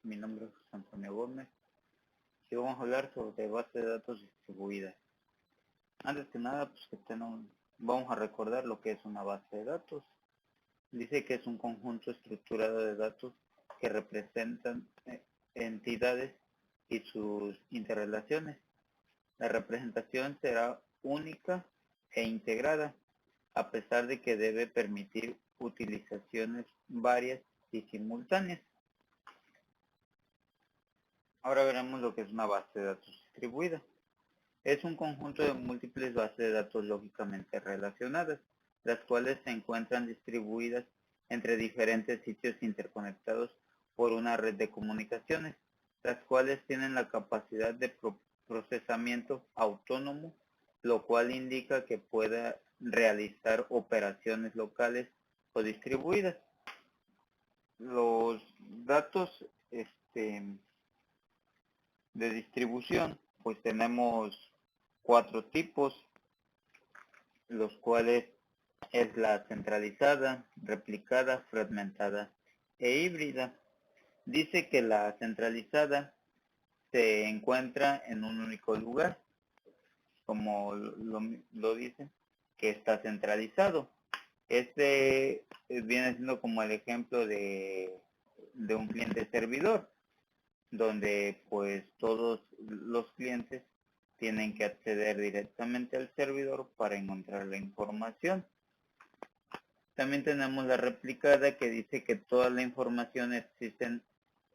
Mi nombre es José Antonio Gómez y vamos a hablar sobre base de datos distribuidas. Antes que nada, vamos a recordar lo que es una base de datos. Dice que es un conjunto estructurado de datos que representan entidades y sus interrelaciones. La representación será única e integrada, a pesar de que debe permitir utilizaciones varias y simultáneas. Ahora veremos lo que es una base de datos distribuida. Es un conjunto de múltiples bases de datos lógicamente relacionadas, las cuales se encuentran distribuidas entre diferentes sitios interconectados por una red de comunicaciones, las cuales tienen la capacidad de procesamiento autónomo, lo cual indica que pueda realizar operaciones locales o distribuidas. Los datos de distribución, pues tenemos 4 tipos, los cuales es la centralizada, replicada, fragmentada e híbrida. Dice que la centralizada se encuentra en un único lugar, como lo dice, que está centralizado. Este viene siendo como el ejemplo de un cliente servidor, donde pues todos los clientes tienen que acceder directamente al servidor para encontrar la información. También tenemos la replicada, que dice que toda la información existe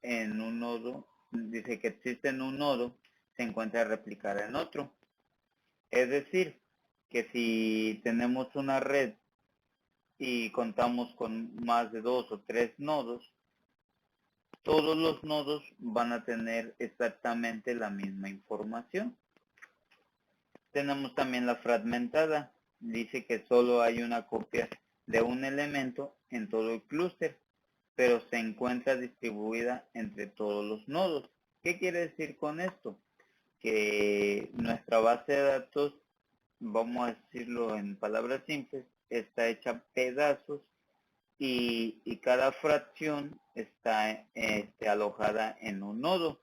en un nodo, dice que existe en un nodo, se encuentra replicada en otro. Es decir, que si tenemos una red y contamos con más de 2 o 3 nodos, todos los nodos van a tener exactamente la misma información. Tenemos también la fragmentada. Dice que solo hay una copia de un elemento en todo el clúster, pero se encuentra distribuida entre todos los nodos. ¿Qué quiere decir con esto? Que nuestra base de datos, vamos a decirlo en palabras simples, está hecha pedazos y cada fracción está alojada en un nodo.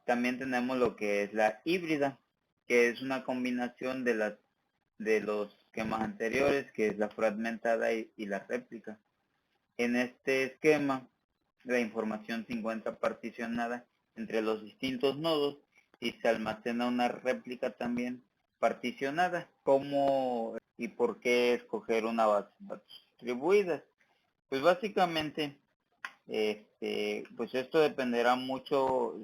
También tenemos lo que es la híbrida, que es una combinación de los esquemas anteriores, que es la fragmentada y la réplica. En este esquema, la información se encuentra particionada entre los distintos nodos y se almacena una réplica también particionada. ¿Cómo y por qué escoger una base de datos distribuida? Pues básicamente, pues esto dependerá mucho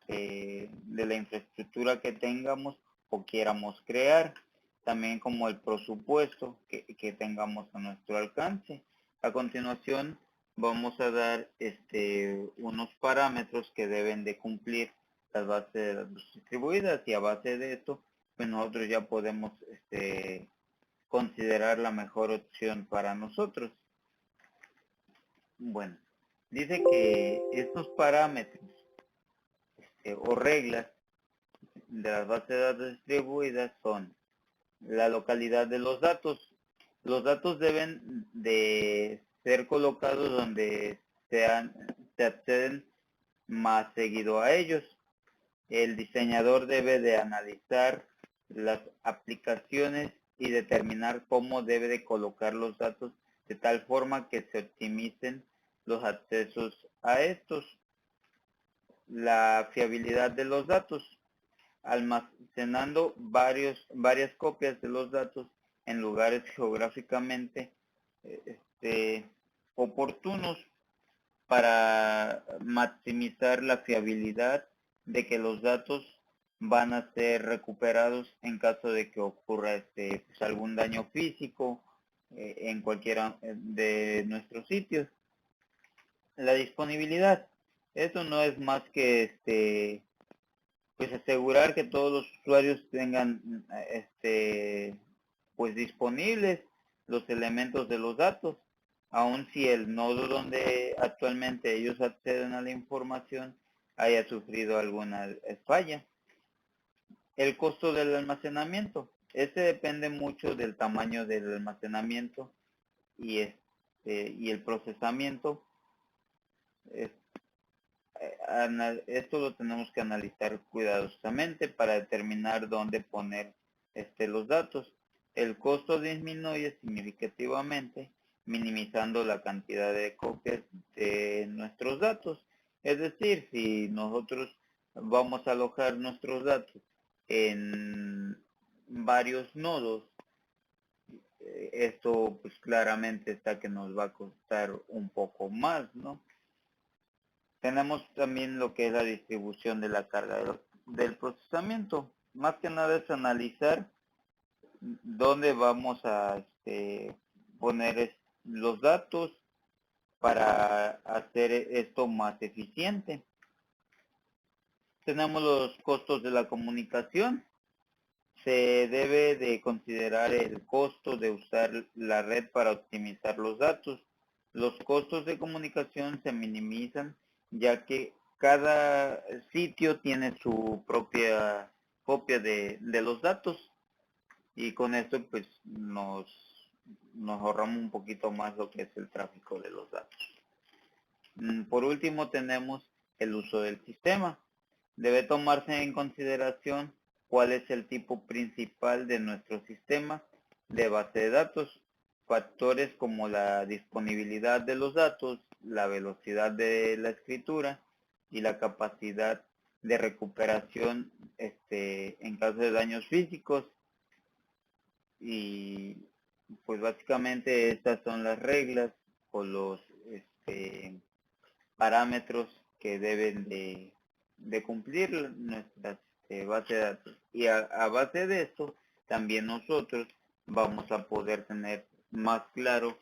de la infraestructura que tengamos o quieramos crear, también como el presupuesto que tengamos a nuestro alcance. A continuación vamos a dar unos parámetros que deben de cumplir las bases de datos distribuidas, y a base de esto pues nosotros ya podemos considerar la mejor opción para nosotros. Bueno, dice que estos parámetros o reglas de las bases de datos distribuidas son la localidad de los datos. Los datos deben de ser colocados donde se acceden más seguido a ellos. El diseñador debe de analizar las aplicaciones y determinar cómo debe de colocar los datos de tal forma que se optimicen los accesos a estos. La fiabilidad de los datos, almacenando varias copias de los datos en lugares geográficamente oportunos para maximizar la fiabilidad de que los datos van a ser recuperados en caso de que ocurra pues algún daño físico en cualquiera de nuestros sitios. La disponibilidad, eso no es más que pues asegurar que todos los usuarios tengan pues disponibles los elementos de los datos, aun si el nodo donde actualmente ellos acceden a la información haya sufrido alguna falla. El costo del almacenamiento, este depende mucho del tamaño del almacenamiento y el procesamiento esto lo tenemos que analizar cuidadosamente para determinar dónde poner los datos. El costo disminuye significativamente, minimizando la cantidad de copias de nuestros datos. Es decir, si nosotros vamos a alojar nuestros datos en varios nodos, esto pues claramente está que nos va a costar un poco más, ¿no? Tenemos también lo que es la distribución de la carga del procesamiento. Más que nada es analizar dónde vamos a poner los datos para hacer esto más eficiente. Tenemos los costos de la comunicación. Se debe de considerar el costo de usar la red para optimizar los datos. Los costos de comunicación se minimizan ya que cada sitio tiene su propia copia de los datos y con esto pues nos ahorramos un poquito más lo que es el tráfico de los datos. Por último tenemos el uso del sistema. Debe tomarse en consideración cuál es el tipo principal de nuestro sistema de base de datos. Factores como la disponibilidad de los datos, la velocidad de la escritura y la capacidad de recuperación en caso de daños físicos. Y pues básicamente estas son las reglas o los parámetros que deben de cumplir nuestras bases de datos. Y a base de esto, también nosotros vamos a poder tener más claro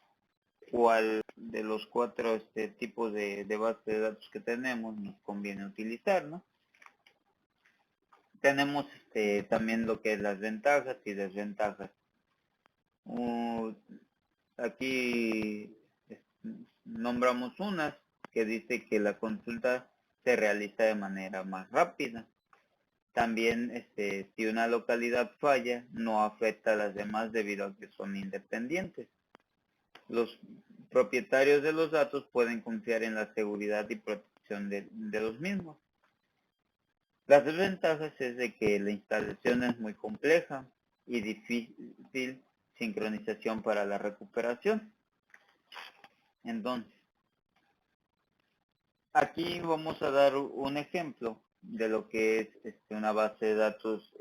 cuál de los cuatro tipos de base de datos que tenemos nos conviene utilizar, ¿no? Tenemos también lo que es las ventajas y desventajas. Aquí nombramos unas que dice que la consulta se realiza de manera más rápida. También si una localidad falla, no afecta a las demás debido a que son independientes. Los propietarios de los datos pueden confiar en la seguridad y protección de los mismos. Las desventajas es de que la instalación es muy compleja y difícil sincronización para la recuperación. Entonces, aquí vamos a dar un ejemplo de lo que es una base de datos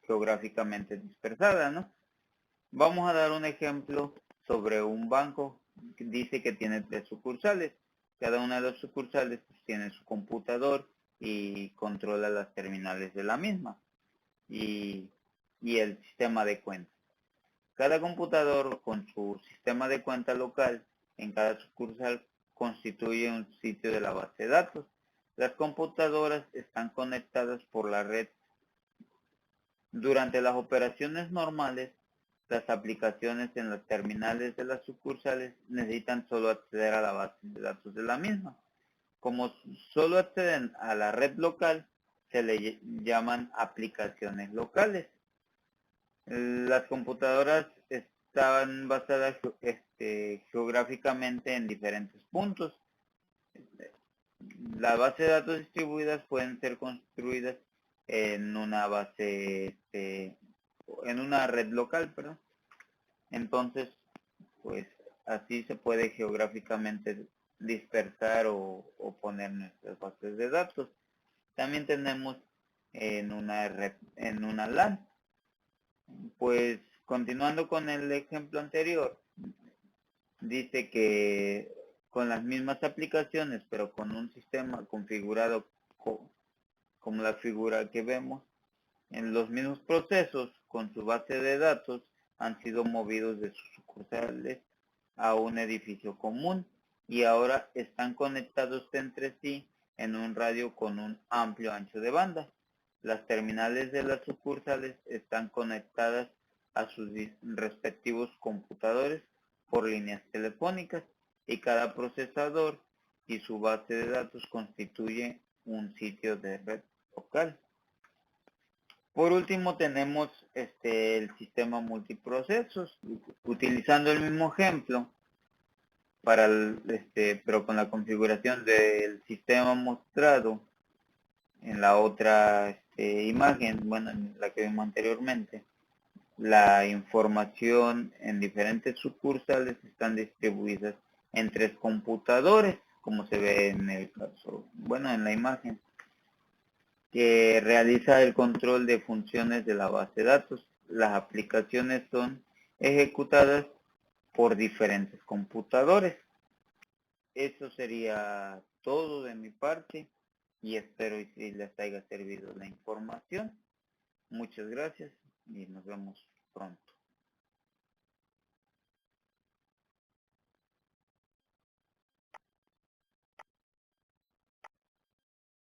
geográficamente dispersada, ¿no? Vamos a dar un ejemplo sobre un banco que dice que tiene 3 sucursales. Cada una de las sucursales pues, tiene su computador y controla las terminales de la misma y el sistema de cuenta. Cada computador con su sistema de cuenta local en cada sucursal constituye un sitio de la base de datos. Las computadoras están conectadas por la red. Durante las operaciones normales, las aplicaciones en las terminales de las sucursales necesitan solo acceder a la base de datos de la misma. Como solo acceden a la red local, se le llaman aplicaciones locales. Las computadoras estaban basadas geográficamente en diferentes puntos. Las bases de datos distribuidas pueden ser construidas en una base, en una red local, perdón. Entonces, pues así se puede geográficamente dispersar o poner nuestras bases de datos. También tenemos en una red, en una LAN. Pues continuando con el ejemplo anterior, dice que con las mismas aplicaciones, pero con un sistema configurado como la figura que vemos, en los mismos procesos con su base de datos han sido movidos de sus sucursales a un edificio común y ahora están conectados entre sí en un radio con un amplio ancho de banda. Las terminales de las sucursales están conectadas a sus respectivos computadores por líneas telefónicas y cada procesador y su base de datos constituye un sitio de red local. Por último tenemos el sistema multiprocesos. Utilizando el mismo ejemplo, pero con la configuración del sistema mostrado en la otra imagen, bueno, en la que vimos anteriormente, la información en diferentes sucursales están distribuidas en 3 computadores, como se ve en el caso, bueno, en la imagen, que realiza el control de funciones de la base de datos. Las aplicaciones son ejecutadas por diferentes computadores. Eso sería todo de mi parte y espero y les haya servido la información. Muchas gracias y nos vemos pronto.